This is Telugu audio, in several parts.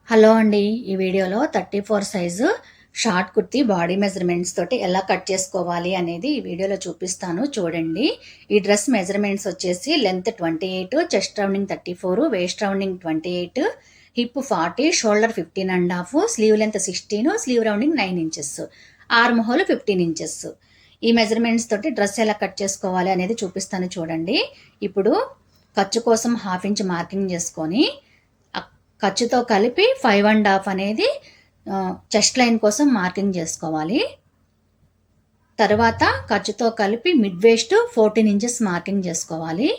హలో అండి. ఈ వీడియోలో 34 size short kurti body measurements తోటి ఎలా కట్ చేసుకోవాలి అనేది ఈ వీడియోలో చూపిస్తాను చూడండి. ఈ డ్రెస్ మెజర్మెంట్స్ వచ్చేసి length 28, chest rounding 34, waist rounding 28, hip 40, shoulder 15.5, sleeve length 16, sleeve rounding 9 inches, arm whole 15 inches. ఈ మెజర్మెంట్స్ తోటి డ్రెస్ ఎలా కట్ చేసుకోవాలి అనేది చూపిస్తాను చూడండి. ఇప్పుడు ఖర్చు కోసం 1/2 ఇంచ్ మార్కింగ్ చేసుకొని ఖర్చుతో కలిపి 5.5 అనేది చెస్ట్ లైన్ కోసం మార్కింగ్ చేసుకోవాలి. తర్వాత ఖర్చుతో కలిపి మిడ్ వేస్ట్ 14 ఇంచెస్ మార్కింగ్ చేసుకోవాలి.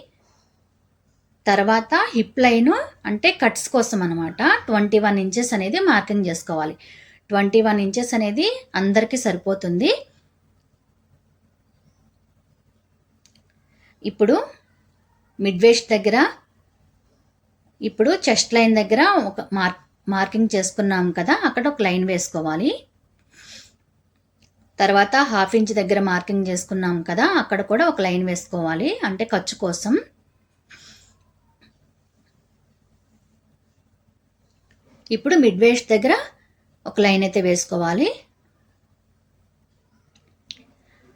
తర్వాత హిప్ లైన్ అంటే కట్స్ కోసం అనమాట 21 ఇంచెస్ అనేది మార్కింగ్ చేసుకోవాలి. 21 ఇంచెస్ అనేది అందరికీ సరిపోతుంది. ఇప్పుడు మిడ్ వేస్ట్ దగ్గర ఇప్పుడు చెస్ట్ లైన్ దగ్గర ఒక మార్కింగ్ చేసుకున్నాం కదా, అక్కడ ఒక లైన్ వేసుకోవాలి. తర్వాత 1/2 ఇంచ్ దగ్గర మార్కింగ్ చేసుకున్నాం కదా, అక్కడ కూడా ఒక లైన్ వేసుకోవాలి, అంటే ఖర్చు కోసం. ఇప్పుడు మిడ్ వేస్ట్ దగ్గర ఒక లైన్ అయితే వేసుకోవాలి.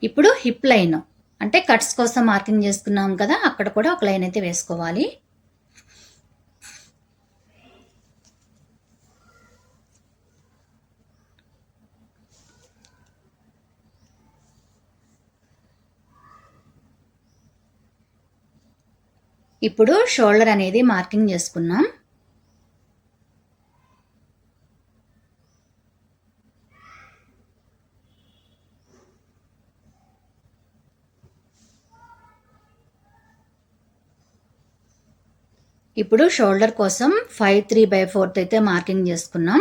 ఇప్పుడు హిప్ లైన్ అంటే కట్స్ కోసం మార్కింగ్ చేసుకున్నాం కదా, అక్కడ కూడా ఒక లైన్ అయితే వేసుకోవాలి. ఇప్పుడు షోల్డర్ అనేది మార్కింగ్ చేసుకున్నాం. ఇప్పుడు షోల్డర్ కోసం 5 3/4 అయితే మార్కింగ్ చేసుకున్నాం,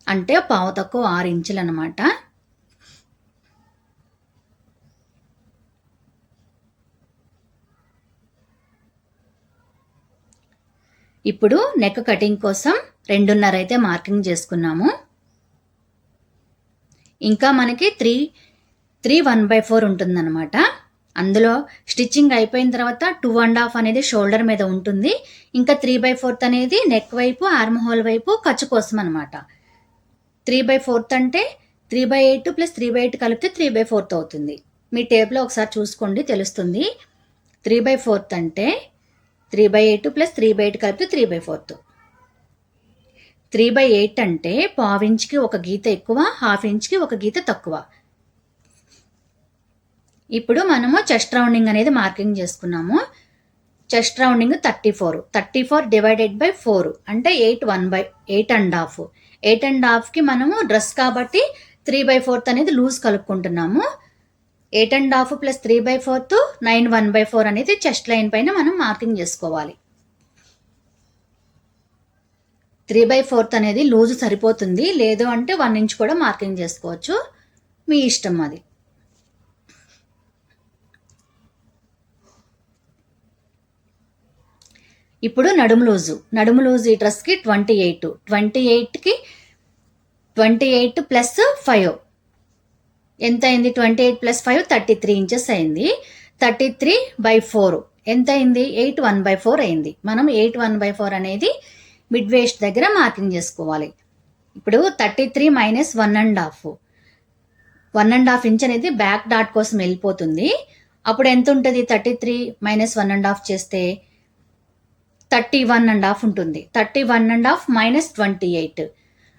అంటే పావు తక్కువ 6 ఇంచులు అనమాట. ఇప్పుడు నెక్ కటింగ్ కోసం 2.5 అయితే మార్కింగ్ చేసుకున్నాము. ఇంకా మనకి 3 1/4 ఉంటుందన్నమాట. అందులో స్టిచ్చింగ్ అయిపోయిన తర్వాత 2.5 అనేది షోల్డర్ మీద ఉంటుంది. ఇంకా 3/4 అనేది నెక్ వైపు, ఆర్మ్ హోల్ వైపు ఖర్చు కోసం అనమాట. 3/4 అంటే 3/8 + 3/8 కలిపితే 3/4 అవుతుంది. మీ టేప్లో ఒకసారి చూసుకోండి, తెలుస్తుంది. 3/4 అంటే 3/8 + 3/8 కలిపితే 3/4. 3/8 అంటే పావు ఇంచ్కి ఒక గీత ఎక్కువ, 1/2 ఇంచ్కి ఒక గీత తక్కువ. ఇప్పుడు మనము చెస్ట్ రౌండింగ్ అనేది మార్కింగ్ చేసుకున్నాము. చెస్ట్ రౌండింగ్ 34 డివైడెడ్ బై 4 అంటే 8.5. 8.5కి మనము డ్రెస్ కాబట్టి 3/4 అనేది లూజ్ కలుపుకుంటున్నాము. 8.5 + 3/4 9 1/4 అనేది చెస్ట్ లైన్ పైన మనం మార్కింగ్ చేసుకోవాలి. 3/4 అనేది లూజ్ సరిపోతుంది, లేదు అంటే 1 ఇంచ్ కూడా మార్కింగ్ చేసుకోవచ్చు, మీ ఇష్టం అది. ఇప్పుడు నడుము లూజు ఈ డ్రెస్కి 28కి 28 + 5 ఎంత అయింది? 28 + 5 33 ఇంచెస్ అయింది. 33/4 ఎంత అయింది? 8 1/4 అయింది. మనం 8 1/4 అనేది మిడ్ వేస్ట్ దగ్గర మార్కింగ్ చేసుకోవాలి. ఇప్పుడు 33 - 1.5 ఇంచ్ అనేది బ్యాక్ డాట్ కోసం వెళ్ళిపోతుంది. అప్పుడు ఎంత ఉంటుంది? 33 - 1.5 చేస్తే 31.5 ఉంటుంది. 31.5 - 28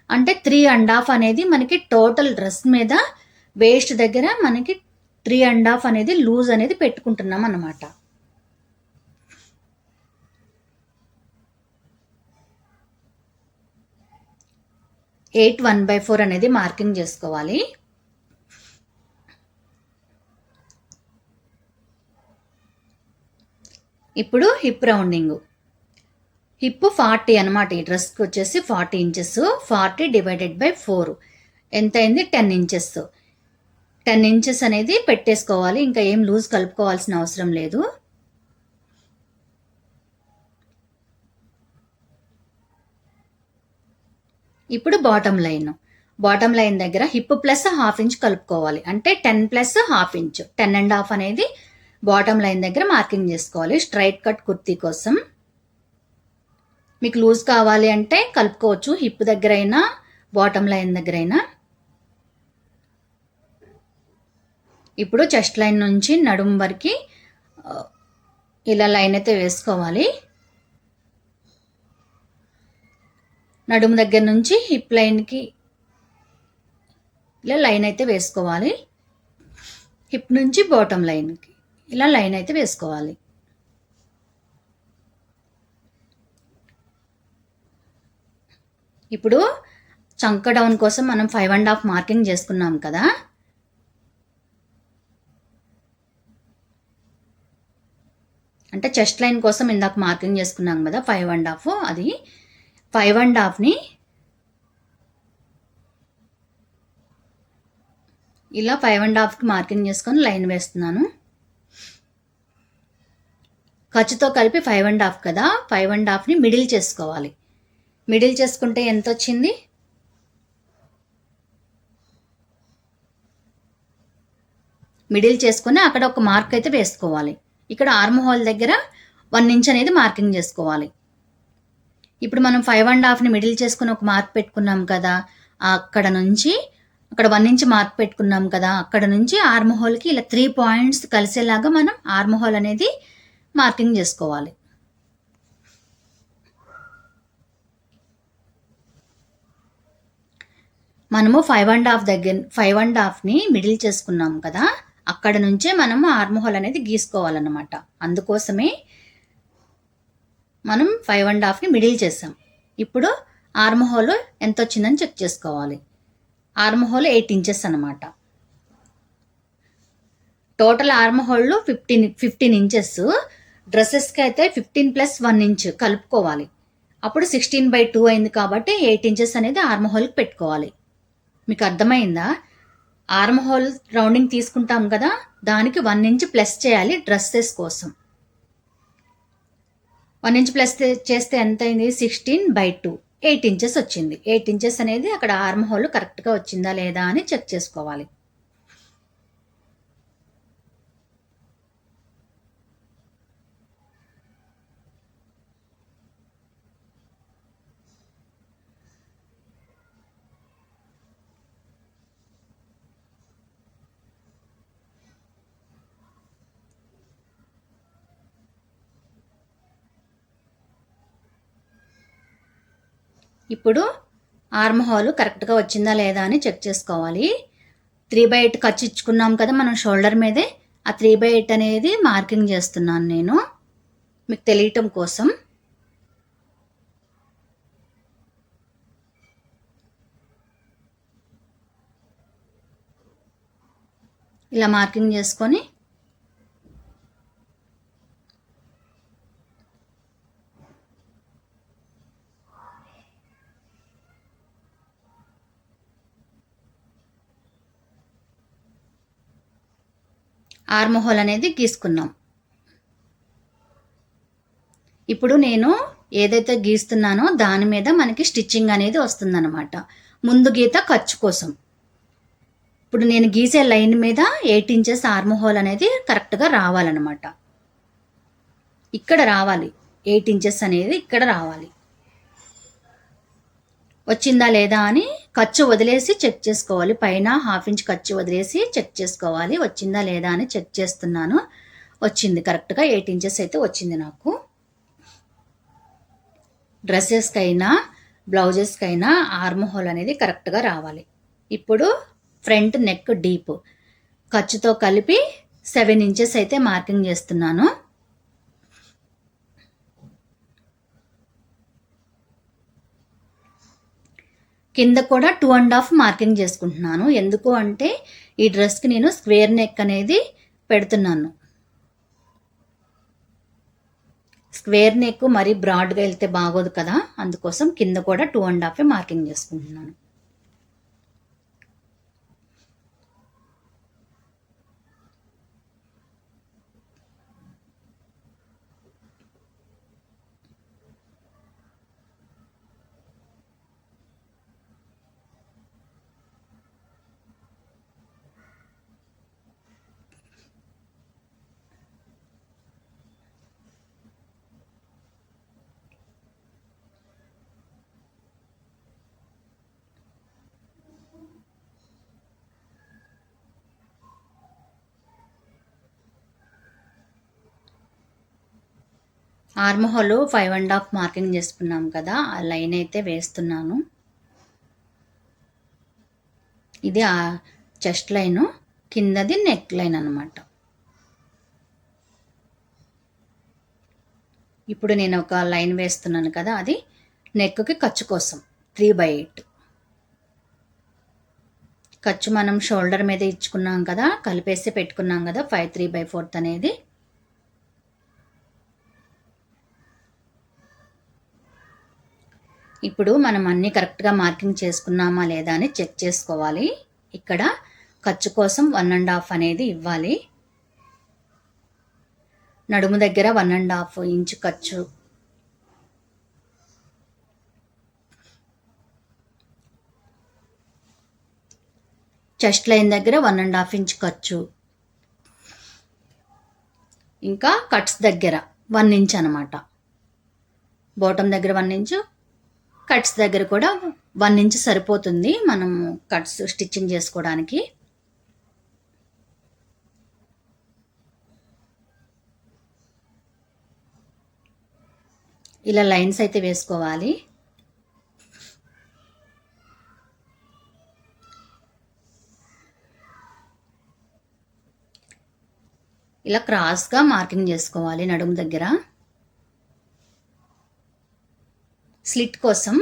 అంటే 3.5 అనేది మనకి టోటల్ డ్రెస్ మీద వేస్ట్ దగ్గర మనకి 3.5 అనేది లూజ్ అనేది పెట్టుకుంటున్నాం అన్నమాట. ఎయిట్ 1/4 అనేది మార్కింగ్ చేసుకోవాలి. ఇప్పుడు హిప్ రౌండింగ్. హిప్ 40 అనమాట. ఈ డ్రెస్కి వచ్చేసి 40 ఇంచెస్. 40 డివైడెడ్ బై 4 ఎంత అయింది? 10 ఇంచెస్. 10 ఇంచెస్ అనేది పెట్టేసుకోవాలి, ఇంకా ఏం లూజ్ కలుపుకోవాల్సిన అవసరం లేదు. ఇప్పుడు బాటమ్ లైన్ దగ్గర హిప్ ప్లస్ 1/2 ఇంచ్ కలుపుకోవాలి, అంటే 10 + 1/2 ఇంచ్ 10.5 అనేది బాటమ్ లైన్ దగ్గర మార్కింగ్ చేసుకోవాలి స్ట్రైట్ కట్ కుర్తీ కోసం. మీకు లూజ్ కావాలి అంటే కలుపుకోవచ్చు, హిప్ దగ్గర అయినా బాటమ్ లైన్ దగ్గర అయినా. ఇప్పుడు చెస్ట్ లైన్ నుంచి నడుము వరకు ఇలా లైన్ అయితే వేసుకోవాలి. నడుము దగ్గర నుంచి హిప్ లైన్కి ఇలా లైన్ అయితే వేసుకోవాలి. హిప్ నుంచి బాటమ్ లైన్కి ఇలా లైన్ అయితే వేసుకోవాలి. ఇప్పుడు చంక డౌన్ కోసం మనం 5.5 మార్కింగ్ చేసుకున్నాం కదా, అంటే చెస్ట్ లైన్ కోసం ఇందాక మార్కింగ్ చేసుకున్నాం కదా 5.5, అది 5.5ని ఇలా 5.5కి మార్కింగ్ చేసుకొని లైన్ వేస్తున్నాను. ఖర్చుతో కలిపి 5.5 కదా, 5.5ని మిడిల్ చేసుకోవాలి. మిడిల్ చేసుకుంటే ఎంత వచ్చింది? మిడిల్ చేసుకుని అక్కడ ఒక మార్క్ అయితే వేసుకోవాలి. ఇక్కడ ఆర్మ్ హోల్ దగ్గర 1 ఇంచ్ అనేది మార్కింగ్ చేసుకోవాలి. ఇప్పుడు మనం 5.5ని మిడిల్ చేసుకుని ఒక మార్క్ పెట్టుకున్నాం కదా, అక్కడ నుంచి అక్కడ 1 ఇంచ్ మార్క్ పెట్టుకున్నాం కదా, అక్కడ నుంచి ఆర్మ్ హోల్కి ఇలా 3 పాయింట్స్ కలిసేలాగా మనం ఆర్మ్ హోల్ అనేది మార్కింగ్ చేసుకోవాలి. మనము 5.5ని మిడిల్ చేసుకున్నాం కదా, అక్కడ నుంచే మనము ఆర్మ్ హోల్ అనేది గీసుకోవాలన్నమాట. అందుకోసమే మనం 5.5ని మిడిల్ చేసాం. ఇప్పుడు ఆర్మ్ హోల్ ఎంత వచ్చిందని చెక్ చేసుకోవాలి. ఆర్మ్ హోల్ 8 ఇంచెస్ అనమాట. Total arm whole 15 inches. డ్రెస్సెస్కి అయితే 15 + 1 ఇంచ్ కలుపుకోవాలి. అప్పుడు 16/2 అయింది కాబట్టి 8 ఇంచెస్ అనేది ఆర్మ్ హోల్కి పెట్టుకోవాలి. మీకు అర్థమైందా? ఆర్మ్ హోల్ రౌండింగ్ తీసుకుంటాం కదా, దానికి 1 ఇంచ్ ప్లస్ చేయాలి డ్రెస్సెస్ కోసం. 1 ఇంచ్ ప్లస్ చేస్తే ఎంత అయింది? 16/2, 8 ఇంచెస్ వచ్చింది. 8 ఇంచెస్ అనేది అక్కడ ఆర్మ్ హోల్ కరెక్ట్గా వచ్చిందా లేదా అని చెక్ చేసుకోవాలి. ఇప్పుడు ఆర్మ్ హోల్ కరెక్ట్గా వచ్చిందా లేదా అని చెక్ చేసుకోవాలి. 3/8 ఖర్చు ఇచ్చుకున్నాం కదా మనం షోల్డర్ మీదే, ఆ 3/8 అనేది మార్కింగ్ చేస్తున్నాను నేను మీకు తెలియటం కోసం. ఇలా మార్కింగ్ చేసుకొని ఆర్మ్ హోల్ అనేది గీసుకున్నాం. ఇప్పుడు నేను ఏదైతే గీస్తున్నానో దాని మీద మనకి స్టిచ్చింగ్ అనేది వస్తుందన్నమాట. ముందు గీత ఖర్చు కోసం. ఇప్పుడు నేను గీసే లైన్ మీద 8 ఇంచెస్ ఆర్మ్ హోల్ అనేది కరెక్ట్గా రావాలన్నమాట. ఇక్కడ రావాలి, 8 ఇంచెస్ అనేది ఇక్కడ రావాలి. వచ్చిందా లేదా అని ఖర్చు వదిలేసి చెక్ చేసుకోవాలి. పైన 1/2 ఇంచ్ ఖర్చు వదిలేసి చెక్ చేసుకోవాలి. వచ్చిందా లేదా అని చెక్ చేస్తున్నాను. వచ్చింది, కరెక్ట్గా 8 ఇంచెస్ అయితే వచ్చింది నాకు. డ్రెస్సెస్కైనా బ్లౌజెస్కైనా ఆర్మ్ హోల్ అనేది కరెక్ట్గా రావాలి. ఇప్పుడు ఫ్రంట్ నెక్ డీప్ ఖర్చుతో కలిపి 7 ఇంచెస్ అయితే మార్కింగ్ చేస్తున్నాను. కింద కూడా 2.5 మార్కింగ్ చేసుకుంటున్నాను. ఎందుకు అంటే ఈ డ్రెస్కి నేను స్క్వేర్ నెక్ అనేది పెడుతున్నాను. స్క్వేర్ నెక్ మరీ బ్రాడ్గా వెళ్తే బాగోదు కదా, అందుకోసం కింద కూడా 2.5 మార్కింగ్ చేసుకుంటున్నాను. ఆర్మ్ హోల్ 5.5 మార్కింగ్ చేసుకున్నాం కదా, ఆ లైన్ అయితే వేస్తున్నాను. ఇది ఆ చెస్ట్ లైను, కిందది నెక్ లైన్ అనమాట. ఇప్పుడు నేను ఒక లైన్ వేస్తున్నాను కదా, అది నెక్కి ఖర్చు కోసం 3/8. ఖర్చు మనం షోల్డర్ మీద ఇచ్చుకున్నాం కదా, కలిపేసి పెట్టుకున్నాం కదా 5 3/4 అనేది. ఇప్పుడు మనం అన్నీ కరెక్ట్గా మార్కింగ్ చేసుకున్నామా లేదా అని చెక్ చేసుకోవాలి. ఇక్కడ ఖర్చు కోసం 1.5 అనేది ఇవ్వాలి. నడుము దగ్గర 1.5 ఇంచ్ ఖర్చు, చెస్ట్ లైన్ దగ్గర 1.5 ఇంచ్ ఖర్చు, ఇంకా కట్స్ దగ్గర 1 ఇంచ్ అనమాట. బాటమ్ దగ్గర 1 ఇంచు, కట్స్ దగ్గర కూడా 1 ఇంచ్ సరిపోతుంది మనం కట్స్ స్టిచ్చింగ్ చేసుకోవడానికి. ఇలా లైన్స్ అయితే వేసుకోవాలి. ఇలా క్రాస్గా మార్కింగ్ చేసుకోవాలి నడుము దగ్గర. స్లిట్ కోసం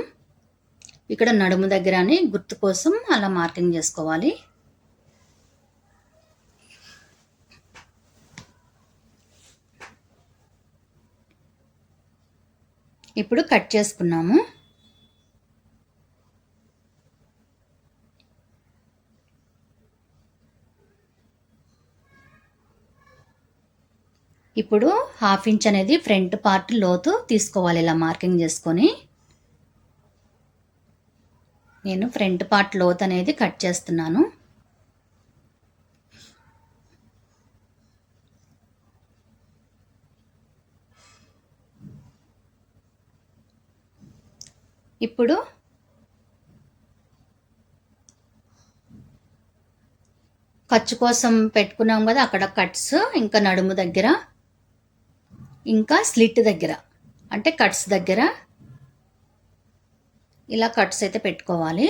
ఇక్కడ నడుము దగ్గర అని గుర్తు కోసం అలా మార్కింగ్ చేసుకోవాలి. ఇప్పుడు కట్ చేసుకున్నాము. ఇప్పుడు 1/2 ఇంచ్ అనేది ఫ్రంట్ పార్ట్ లోతు తీసుకోవాలి. ఇలా మార్కింగ్ చేసుకొని నేను ఫ్రంట్ పార్ట్ లోతు అనేది కట్ చేస్తున్నాను. ఇప్పుడు ఖర్చు కోసం పెట్టుకున్నాం కదా, అక్కడ కట్స్, ఇంకా నడుము దగ్గర, ఇంకా స్లిట్ దగ్గర అంటే కట్స్ దగ్గర ఇలా కట్స్ అయితే పెట్టుకోవాలి.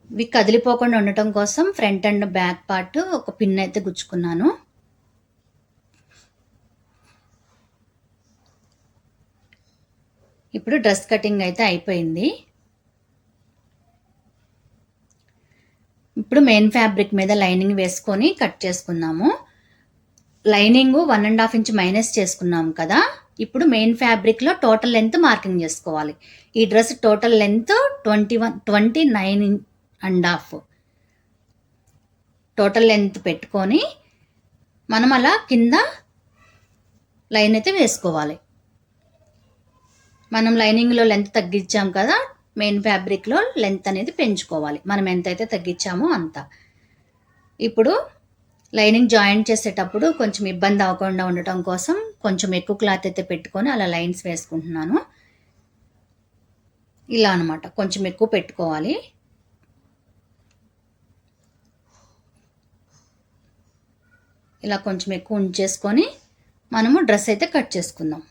ఇవి కదిలిపోకుండా ఉండటం కోసం ఫ్రంట్ అండ్ బ్యాక్ పార్ట్ ఒక పిన్ అయితే గుచ్చుకున్నాను. ఇప్పుడు డ్రెస్ కటింగ్ అయితే అయిపోయింది. ఇప్పుడు మెయిన్ ఫ్యాబ్రిక్ మీద లైనింగ్ వేసుకొని కట్ చేసుకుందాము. లైనింగ్ 1.5 ఇంచ్ మైనస్ చేసుకున్నాము కదా, ఇప్పుడు మెయిన్ ఫ్యాబ్రిక్లో టోటల్ లెంత్ మార్కింగ్ చేసుకోవాలి. ఈ dress total length 29.5 total length పెట్టుకొని మనం అలా కింద లైన్ అయితే వేసుకోవాలి. మనం లైనింగ్లో లెంత్ తగ్గించాం కదా, మెయిన్ ఫ్యాబ్రిక్లో లెంత్ అనేది పెంచుకోవాలి. మనం ఎంతైతే తగ్గించామో అంత. ఇప్పుడు లైనింగ్ జాయింట్ చేసేటప్పుడు కొంచెం ఇబ్బంది అవ్వకుండా ఉండటం కోసం కొంచెం ఎక్కువ క్లాత్ అయితే పెట్టుకొని అలా లైన్స్ వేసుకుంటున్నాను. ఇలా అనమాట, కొంచెం ఎక్కువ పెట్టుకోవాలి. ఇలా కొంచెం ఎక్కువ ఉంచేసుకొని మనము డ్రెస్ అయితే కట్ చేసుకుందాం.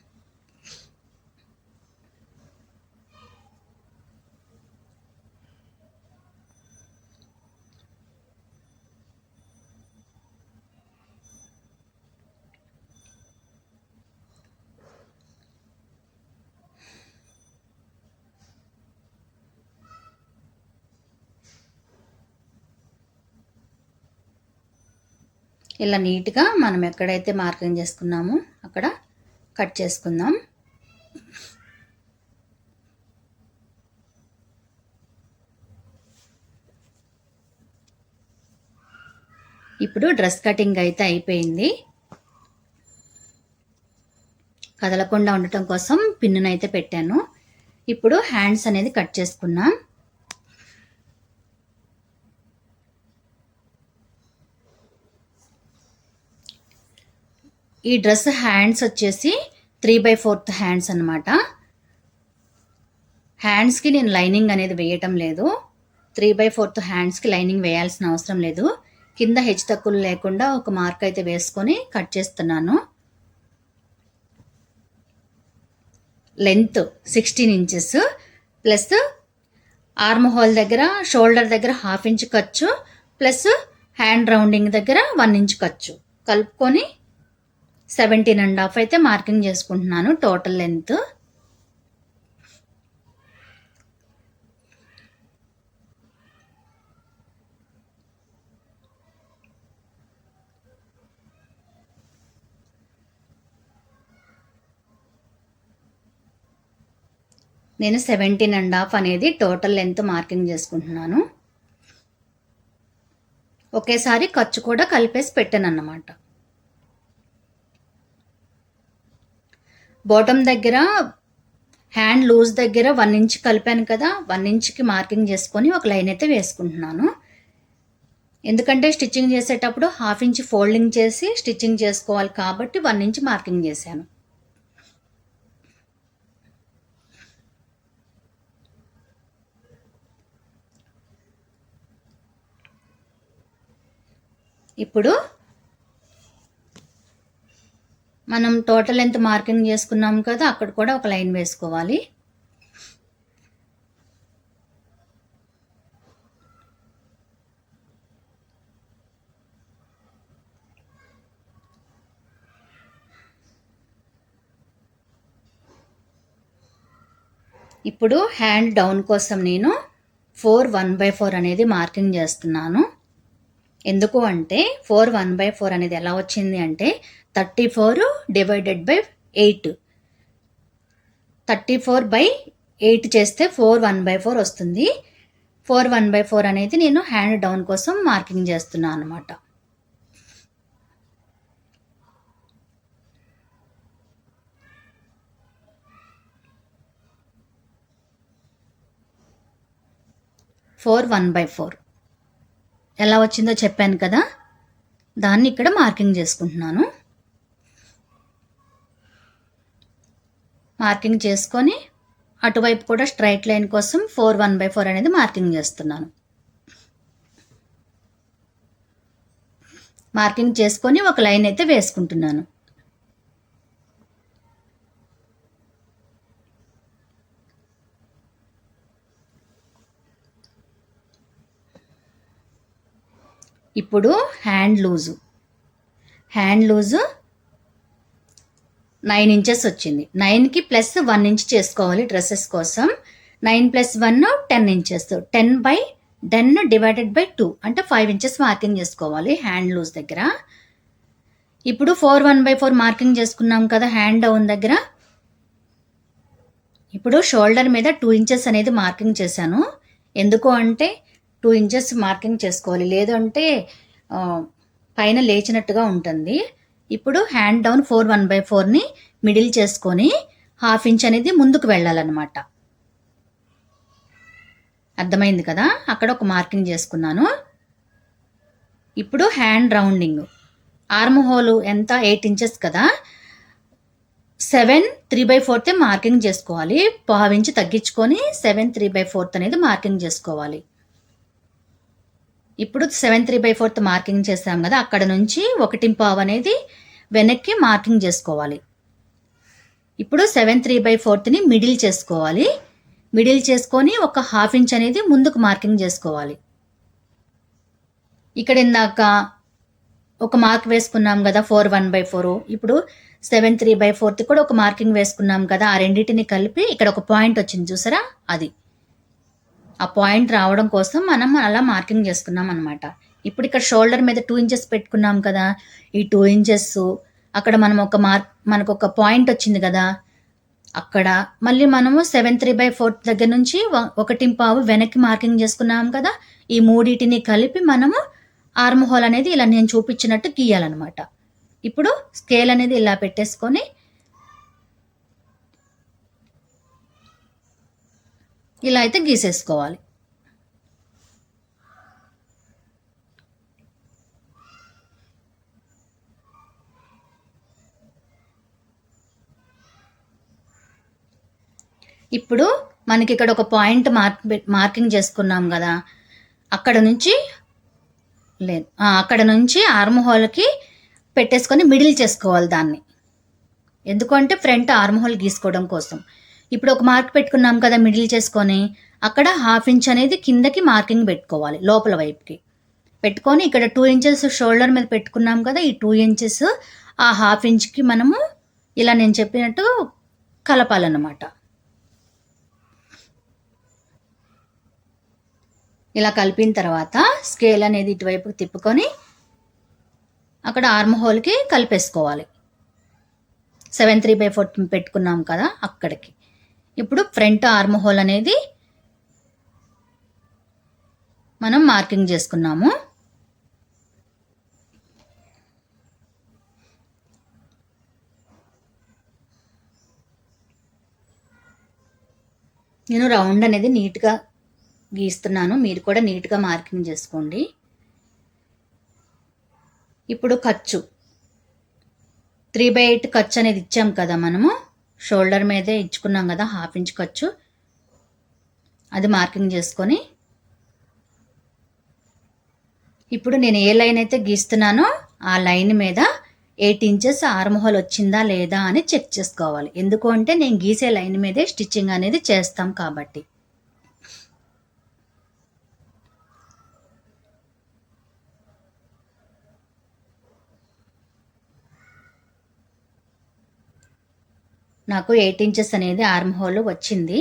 ఇలా నీట్గా మనం ఎక్కడైతే మార్కింగ్ చేసుకున్నామో అక్కడ కట్ చేసుకుందాం. ఇప్పుడు డ్రెస్ కటింగ్ అయితే అయిపోయింది. కదలకుండా ఉండటం కోసం పిన్నును అయితే పెట్టాను. ఇప్పుడు హ్యాండ్స్ అనేది కట్ చేసుకున్నాం. ఈ డ్రెస్ హ్యాండ్స్ వచ్చేసి 3/4 హ్యాండ్స్ అనమాట. హ్యాండ్స్కి నేను లైనింగ్ అనేది వేయటం లేదు. 3/4 హ్యాండ్స్కి లైనింగ్ వేయాల్సిన అవసరం లేదు. కింద హెచ్చు తక్కువలు లేకుండా ఒక మార్క్ అయితే వేసుకొని కట్ చేస్తున్నాను. Length 16 inches plus arm whole దగ్గర షోల్డర్ దగ్గర 1/2 ఇంచ్ ఖర్చు ప్లస్ హ్యాండ్ రౌండింగ్ దగ్గర 1 ఇంచ్ ఖర్చు కలుపుకొని 17.5 అయితే మార్కింగ్ చేసుకుంటున్నాను టోటల్ లెంత్. నేను 17.5 అనేది టోటల్ లెంత్ మార్కింగ్ చేసుకుంటున్నాను. ఒకేసారి ఖర్చు కూడా కలిపేసి పెట్టాను అన్నమాట. బాటమ్ దగ్గర హ్యాండ్ లూజ్ దగ్గర 1 ఇంచ్ కలిపాను కదా, 1 ఇంచ్కి మార్కింగ్ చేసుకొని ఒక లైన్ అయితే వేసుకుంటున్నాను. ఎందుకంటే స్టిచ్చింగ్ చేసేటప్పుడు 1/2 ఇంచ్ ఫోల్డింగ్ చేసి స్టిచ్చింగ్ చేసుకోవాలి కాబట్టి 1 ఇంచ్ మార్కింగ్ చేశాను. ఇప్పుడు మనం టోటల్ లెంత్ మార్కింగ్ చేసుకున్నాం కదా, అక్కడ కూడా ఒక లైన్ వేసుకోవాలి. ఇప్పుడు హ్యాండ్ డౌన్ కోసం నేను 4 1/4 అనేది మార్కింగ్ చేస్తున్నాను. ఎందుకు అంటే 4 1/4 అనేది ఎలా వచ్చింది అంటే 34 డివైడెడ్ బై 8, 34/8 చేస్తే 4 1/4 వస్తుంది. 4 1/4 అనేది నేను హ్యాండ్ డౌన్ కోసం మార్కింగ్ చేస్తున్నాను అనమాట. ఫోర్ 1/4 ఎలా వచ్చిందో చెప్పాను కదా, దాన్ని ఇక్కడ మార్కింగ్ చేసుకుంటున్నాను. మార్కింగ్ చేసుకొని అటువైపు కూడా స్ట్రైట్ లైన్ కోసం 4 1/4 అనేది మార్కింగ్ చేస్తున్నాను. మార్కింగ్ చేసుకొని ఒక లైన్ అయితే వేసుకుంటున్నాను. ఇప్పుడు హ్యాండ్ లూజు 9 ఇంచెస్ వచ్చింది. 9కి ప్లస్ 1 ఇంచ్ చేసుకోవాలి డ్రెస్సెస్ కోసం. 9 + 1 10 ఇంచెస్. 10/10 డివైడెడ్ బై 2 అంటే 5 ఇంచెస్ మార్కింగ్ చేసుకోవాలి హ్యాండ్ లూజ్ దగ్గర. ఇప్పుడు 4 1/4 మార్కింగ్ చేసుకున్నాం కదా హ్యాండ్ డౌన్ దగ్గర. ఇప్పుడు షోల్డర్ మీద 2 ఇంచెస్ అనేది మార్కింగ్ చేశాను. ఎందుకు అంటే 2 ఇంచెస్ మార్కింగ్ చేసుకోవాలి, లేదు అంటే పైన లేచినట్టుగా ఉంటుంది. ఇప్పుడు హ్యాండ్ డౌన్ 4 1/4ని మిడిల్ చేసుకొని 1/2 ఇంచ్ అనేది ముందుకు వెళ్ళాలన్నమాట. అర్థమైంది కదా, అక్కడ ఒక మార్కింగ్ చేసుకున్నాను. ఇప్పుడు హ్యాండ్ రౌండింగ్ ఆర్మ్ హోల్ ఎంత 8 ఇంచెస్ కదా, 7 3/4 మార్కింగ్ చేసుకోవాలి. 1/2 ఇంచ్ తగ్గించుకొని 7 3/4 అనేది మార్కింగ్ చేసుకోవాలి. ఇప్పుడు 7 3/4 మార్కింగ్ చేసాం కదా, అక్కడ నుంచి 1/4 అనేది వెనక్కి మార్కింగ్ చేసుకోవాలి. ఇప్పుడు 7 3/4ని మిడిల్ చేసుకోవాలి. మిడిల్ చేసుకొని ఒక 1/2 ఇంచ్ అనేది ముందుకు మార్కింగ్ చేసుకోవాలి. ఇక్కడ ఇందాక ఒక మార్క్ వేసుకున్నాం కదా 4 1/4, ఇప్పుడు 7 3/4 కూడా ఒక మార్కింగ్ వేసుకున్నాం కదా, ఆ రెండింటిని కలిపి ఇక్కడ ఒక పాయింట్ వచ్చింది చూసారా, అది ఆ పాయింట్ రావడం కోసం మనం అలా మార్కింగ్ చేసుకున్నాం అనమాట. ఇప్పుడు ఇక్కడ షోల్డర్ మీద 2 ఇంచెస్ పెట్టుకున్నాం కదా, ఈ 2 ఇంచెస్ అక్కడ మనం మనకు ఒక పాయింట్ వచ్చింది కదా, అక్కడ మళ్ళీ మనము 7 3/4 దగ్గర నుంచి 1/4 వెనక్కి మార్కింగ్ చేసుకున్నాం కదా, ఈ మూడింటిని కలిపి మనము ఆర్మ్ హోల్ అనేది ఇలా నేను చూపించినట్టు గీయాలన్నమాట. ఇప్పుడు స్కేల్ అనేది ఇలా పెట్టేసుకొని ఇలా అయితే గీసేసుకోవాలి. ఇప్పుడు మనకి ఇక్కడ ఒక పాయింట్ మార్కింగ్ చేసుకున్నాం కదా, అక్కడ నుంచి ఆర్మ్ హోల్కి పెట్టేసుకొని మిడిల్ చేసుకోవాలి దాన్ని. ఎందుకంటే ఫ్రంట్ ఆర్మ్ హోల్ గీసుకోవడం కోసం. ఇప్పుడు ఒక మార్క్ పెట్టుకున్నాం కదా మిడిల్ చేసుకొని, అక్కడ హాఫ్ ఇంచ్ అనేది కిందకి మార్కింగ్ పెట్టుకోవాలి లోపల వైపుకి. పెట్టుకొని ఇక్కడ 2 ఇంచెస్ షోల్డర్ మీద పెట్టుకున్నాం కదా, ఈ 2 ఇంచెస్ ఆ హాఫ్ ఇంచ్కి మనము ఇలా నేను చెప్పినట్టు కలపాలన్నమాట. ఇలా కలిపిన తర్వాత స్కేల్ అనేది ఇటువైపుకి తిప్పుకొని అక్కడ ఆర్మ్ హోల్కి కలిపేసుకోవాలి. 7 3/4 పెట్టుకున్నాం కదా అక్కడికి. ఇప్పుడు ఫ్రంట్ ఆర్మ్ హోల్ అనేది మనం మార్కింగ్ చేసుకున్నాము. నేను రౌండ్ అనేది నీట్గా గీస్తున్నాను, మీరు కూడా నీట్గా మార్కింగ్ చేసుకోండి. ఇప్పుడు ఖర్చు 3/8 ఖర్చు అనేది ఇచ్చాం కదా మనము, షోల్డర్ మీదే ఇచ్చుకున్నాం కదా హాఫ్ ఇంచ్ ఖర్చు, అది మార్కింగ్ చేసుకొని ఇప్పుడు నేను ఏ లైన్ అయితే గీస్తున్నానో ఆ లైన్ మీద 8 ఇంచెస్ ఆర్మ్ హోల్ వచ్చిందా లేదా అని చెక్ చేసుకోవాలి. ఎందుకు అంటే నేను గీసే లైన్ మీదే స్టిచ్చింగ్ అనేది చేస్తాం కాబట్టి. నాకు 8 ఇంచెస్ అనేది ఆర్మ్ హోల్ వచ్చింది.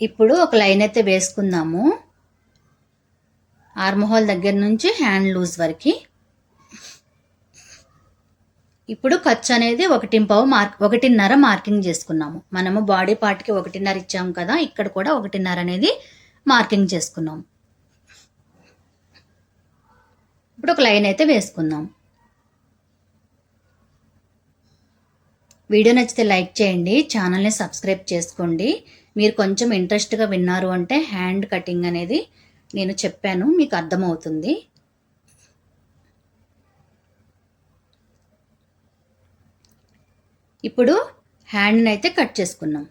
ఇప్పుడు ఒక లైన్ అయితే వేసుకుందాము ఆర్మ్ హోల్ దగ్గర నుంచి హ్యాండ్ లూజ్ వరకు. ఇప్పుడు ఖర్చు అనేది 1.5 మార్కింగ్ చేసుకున్నాము. మనము బాడీ పార్ట్కి 1.5 ఇచ్చాము కదా, ఇక్కడ కూడా 1.5 అనేది మార్కింగ్ చేసుకున్నాము. ఇప్పుడు ఒక లైన్ అయితే వేసుకుందాం. వీడియో నచ్చితే లైక్ చేయండి, ఛానల్ని సబ్స్క్రైబ్ చేసుకోండి. మీరు కొంచెం ఇంట్రెస్ట్గా విన్నారు అంటే హ్యాండ్ కటింగ్ అనేది నేను చెప్పాను మీకు అర్థమవుతుంది. ఇప్పుడు హ్యాండ్ని అయితే కట్ చేసుకున్నాం.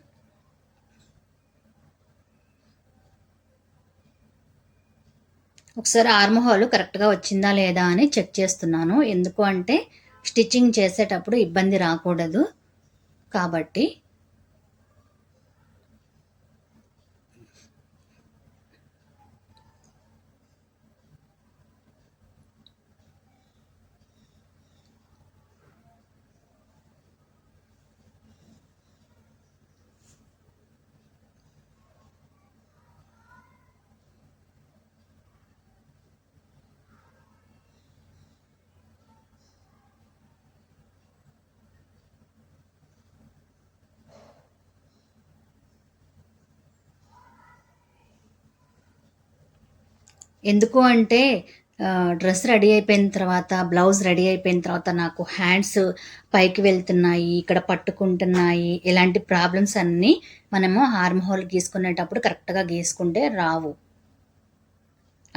ఒకసారి ఆర్మ్ హోల్ కరెక్ట్గా వచ్చిందా లేదా అని చెక్ చేస్తున్నాను. ఎందుకు అంటే స్టిచ్చింగ్ చేసేటప్పుడు ఇబ్బంది రాకూడదు కాబట్టి. ఎందుకు అంటే డ్రెస్ రెడీ అయిపోయిన తర్వాత, బ్లౌజ్ రెడీ అయిపోయిన తర్వాత నాకు హ్యాండ్స్ పైకి వెళ్తున్నాయి, ఇక్కడ పట్టుకుంటున్నాయి, ఇలాంటి ప్రాబ్లమ్స్ అన్నీ మనము ఆర్మ్ హోల్ గీసుకునేటప్పుడు కరెక్ట్గా గీసుకుంటే రావు.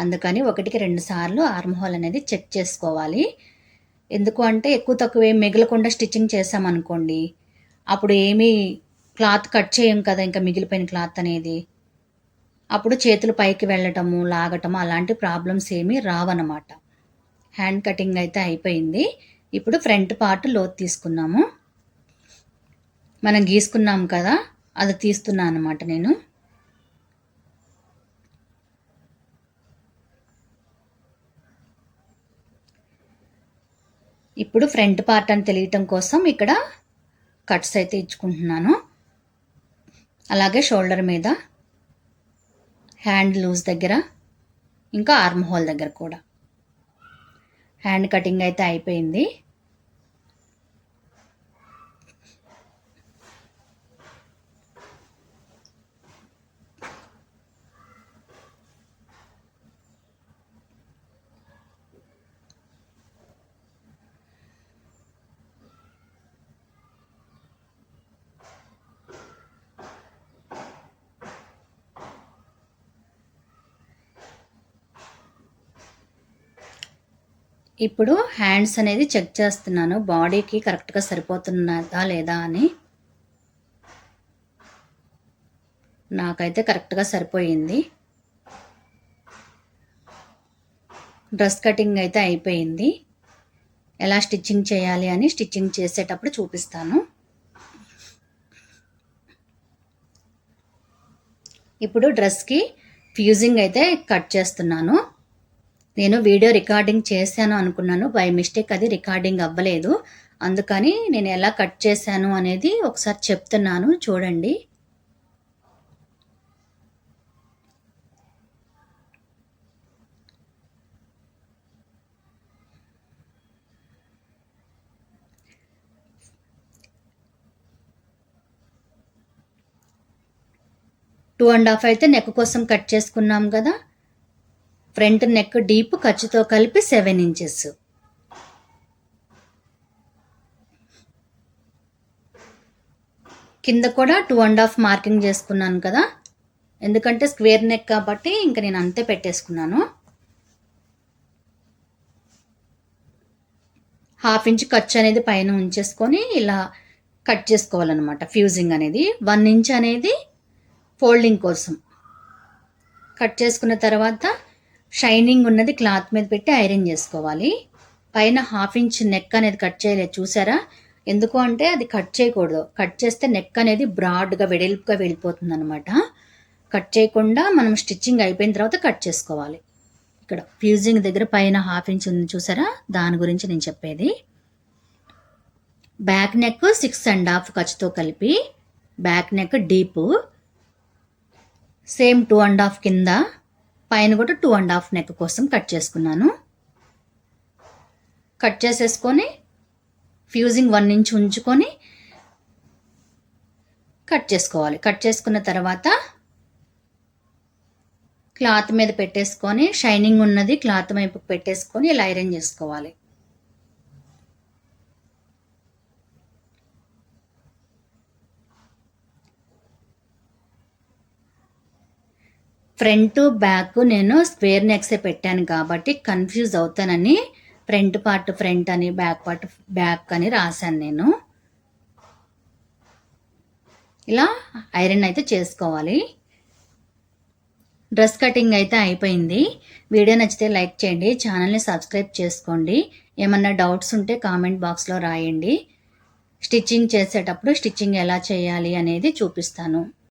అందుకని 1కి 2 సార్లు ఆర్మ్ హోల్ అనేది చెక్ చేసుకోవాలి. ఎందుకు అంటే ఎక్కువ తక్కువ ఏం మిగలకుండా స్టిచ్చింగ్ చేసామనుకోండి, అప్పుడు ఏమీ క్లాత్ కట్ చేయం కదా, ఇంకా మిగిలిపోయిన క్లాత్ అనేది, అప్పుడు చేతులు పైకి వెళ్ళటము, లాగటము అలాంటి ప్రాబ్లమ్స్ ఏమీ రావన్నమాట. హ్యాండ్ కటింగ్ అయితే అయిపోయింది. ఇప్పుడు ఫ్రంట్ పార్ట్ లోతు తీసుకున్నాము. మనం గీసుకున్నాం కదా, అది తీస్తున్నాను అన్నమాట నేను. ఇప్పుడు ఫ్రంట్ పార్ట్ అని తెలియటం కోసం ఇక్కడ కట్స్ అయితే ఇచ్చుకుంటున్నాను. అలాగే షోల్డర్ మీద, హ్యాండ్ లూజ్ దగ్గర, ఇంకా ఆర్మ్ హోల్ దగ్గర కూడా హ్యాండ్ కటింగ్ అయితే అయిపోయింది. ఇప్పుడు హ్యాండ్స్ అనేది చెక్ చేస్తున్నాను, బాడీకి కరెక్ట్గా సరిపోతున్నదా లేదా అని. నాకైతే కరెక్ట్గా సరిపోయింది. డ్రెస్ కటింగ్ అయితే అయిపోయింది. ఎలా స్టిచ్చింగ్ చేయాలి అని స్టిచ్చింగ్ చేసేటప్పుడు చూపిస్తాను. ఇప్పుడు డ్రెస్కి ఫ్యూజింగ్ అయితే కట్ చేస్తున్నాను. నేను వీడియో రికార్డింగ్ చేశాను అనుకున్నాను, బై మిస్టేక్ అది రికార్డింగ్ అవ్వలేదు. అందుకని నేను ఎలా కట్ చేశాను అనేది ఒకసారి చెప్తున్నాను, చూడండి. టూ అండ్ హాఫ్ అయితే నెక్ కోసం కట్ చేసుకున్నాం కదా. ఫ్రంట్ నెక్ డీప్ ఖర్చుతో కలిపి 7 ఇంచెస్. కింద కూడా 2.5 మార్కింగ్ చేసుకున్నాను కదా, ఎందుకంటే స్క్వేర్ నెక్ కాబట్టి ఇంకా నేను అంతే పెట్టేసుకున్నాను. 1/2 ఇంచ్ ఖర్చు అనేది పైన ఉంచేసుకొని ఇలా కట్ చేసుకోవాలన్నమాట. ఫ్యూజింగ్ అనేది 1 ఇంచ్ అనేది ఫోల్డింగ్ కోసం కట్ చేసుకున్న తర్వాత షైనింగ్ ఉన్నది క్లాత్ మీద పెట్టి ఐరన్ చేసుకోవాలి. పైన 1/2 ఇంచ్ నెక్ అనేది కట్ చేయలేదు, చూసారా? ఎందుకు అంటే అది కట్ చేయకూడదు. కట్ చేస్తే నెక్ అనేది బ్రాడ్గా వెడల్పుగా వెళ్ళిపోతుంది అనమాట. కట్ చేయకుండా మనం స్టిచ్చింగ్ అయిపోయిన తర్వాత కట్ చేసుకోవాలి. ఇక్కడ ఫ్యూజింగ్ దగ్గర పైన 1/2 ఇంచ్ ఉంది చూసారా, దాని గురించి నేను చెప్పేది. బ్యాక్ నెక్ 6.5 ఖర్చుతో కలిపి బ్యాక్ నెక్ డీప్ సేమ్ 2.5 కింద, పైన కూడా 2.5 నెక్ కోసం కట్ చేసుకున్నాను. కట్ చేసేసుకొని ఫ్యూజింగ్ 1 ఇంచ్ ఉంచుకొని కట్ చేసుకోవాలి. కట్ చేసుకున్న తర్వాత క్లాత్ మీద పెట్టేసుకొని షైనింగ్ ఉన్నది క్లాత్ వైపు పెట్టేసుకొని ఇలా ఐరన్ చేసుకోవాలి. ఫ్రంట్ బ్యాక్ నేను స్క్వేర్ నెక్సే పెట్టాను కాబట్టి కన్ఫ్యూజ్ అవుతానని ఫ్రంట్ పార్ట్ ఫ్రంట్ అని, బ్యాక్ పార్ట్ బ్యాక్ అని రాశాను నేను. ఇలా ఐరన్ అయితే చేసుకోవాలి. డ్రెస్ కటింగ్ అయితే అయిపోయింది. వీడియో నచ్చితే లైక్ చేయండి, ఛానల్ని సబ్స్క్రైబ్ చేసుకోండి. ఏమన్నా డౌట్స్ ఉంటే కామెంట్ బాక్స్లో రాయండి. స్టిచ్చింగ్ చేసేటప్పుడు స్టిచ్చింగ్ ఎలా చేయాలి అనేది చూపిస్తాను.